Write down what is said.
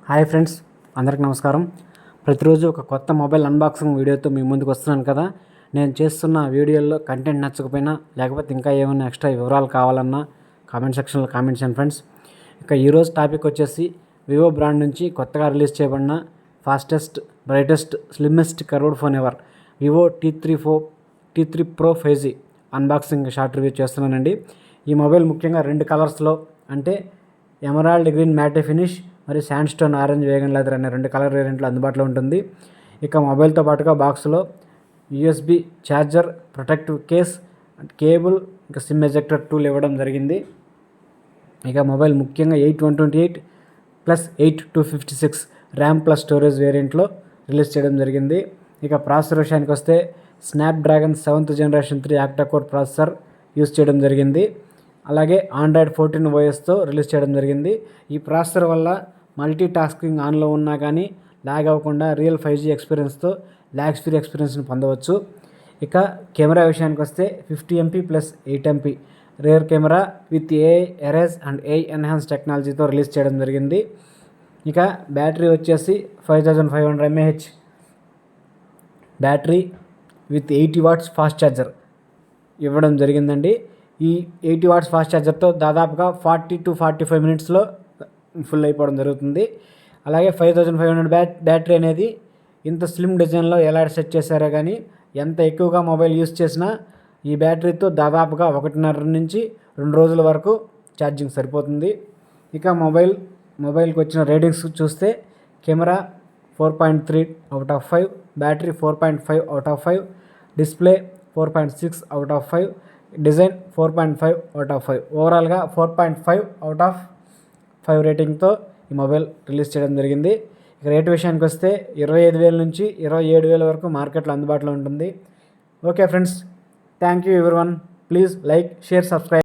Hi friends, అందరికీ నమస్కారం. ప్రతిరోజు ఒక కొత్త మొబైల్ అన్బాక్సింగ్ వీడియోతో మీ ముందుకు వస్తున్నాను కదా. నేను చేస్తున్న వీడియోల్లో కంటెంట్ నచ్చకపోయినా లేకపోతే ఇంకా ఏమైనా ఎక్స్ట్రా వివరాలు కావాలన్నా కామెంట్ సెక్షన్లో కామెంట్ చేయండి ఫ్రెండ్స్. ఇక ఈరోజు టాపిక్ వచ్చేసి వివో బ్రాండ్ నుంచి కొత్తగా రిలీజ్ చేయబడిన fastest, brightest, slimmest curved phone ever Vivo T three Pro 5G unboxing short review చేస్తున్నానండి. ఈ మొబైల్ ముఖ్యంగా రెండు కలర్స్లో, అంటే ఎమరాల్డ్ గ్రీన్ మ్యాటే ఫినిష్ మరియు sandstone orange vegan leather అనే రెండు కలర్ వేరియంట్లు అందుబాటులో ఉంటుంది. ఇక మొబైల్తో పాటుగా బాక్స్లో USB charger, protective case, cable, ఇంకా సిమ్ ఎజెక్టర్ టూల్ ఇవ్వడం జరిగింది. ఇక మొబైల్ ముఖ్యంగా 8/128+8/256 ర్యామ్ ప్లస్ స్టోరేజ్ వేరియంట్లో రిలీజ్ చేయడం జరిగింది. ఇక ప్రాసెసర్ విషయానికి వస్తే Snapdragon 7th Gen 3 octa core processor use చేయడం జరిగింది. అలాగే Android 14 OSతో రిలీజ్ చేయడం జరిగింది. ఈ ప్రాసెసర్ వల్ల మల్టీ టాస్కింగ్ ఆన్లో ఉన్నా కానీ ల్యాగ్ అవ్వకుండా రియల్ 5G ఎక్స్పీరియన్స్తో ల్యాగ్ ఫ్రీ ఎక్స్పీరియన్స్ని పొందవచ్చు. ఇక కెమెరా విషయానికి వస్తే 50MP + 8MP rear camera with AI erase and AI enhance టెక్నాలజీతో రిలీజ్ చేయడం జరిగింది. ఇక బ్యాటరీ వచ్చేసి 5500 mAh battery with 80 watts fast charger ఇవ్వడం జరిగిందండి. ఈ 80 watts ఫాస్ట్ ఛార్జర్తో దాదాపుగా 40 to 45 minutesలో ఫుల్ అయిపోవడం జరుగుతుంది. అలాగే 5500 బ్యాటరీ అనేది ఇంత స్లిమ్ డిజైన్లో ఎలా సెట్ చేశారో కానీ ఎంత ఎక్కువగా మొబైల్ యూస్ చేసినా ఈ బ్యాటరీతో దాదాపుగా 1.5 నుంచి 2 రోజుల వరకు ఛార్జింగ్ సరిపోతుంది. ఇక మొబైల్కి వచ్చిన రేటింగ్స్ చూస్తే కెమెరా 4.3/5, బ్యాటరీ 4.5/5, డిస్ప్లే 4.6/5, డిజైన్ 4.5/5, ఓవరాల్గా 4.5/5 రేటింగ్తో ఈ మొబైల్ రిలీజ్ చేయడం జరిగింది. ఇక రేటు విషయానికి వస్తే 25,000 నుంచి 27,000 వరకు మార్కెట్లో అందుబాటులో ఉంటుంది. Okay friends, thank you everyone. Please like, share, subscribe.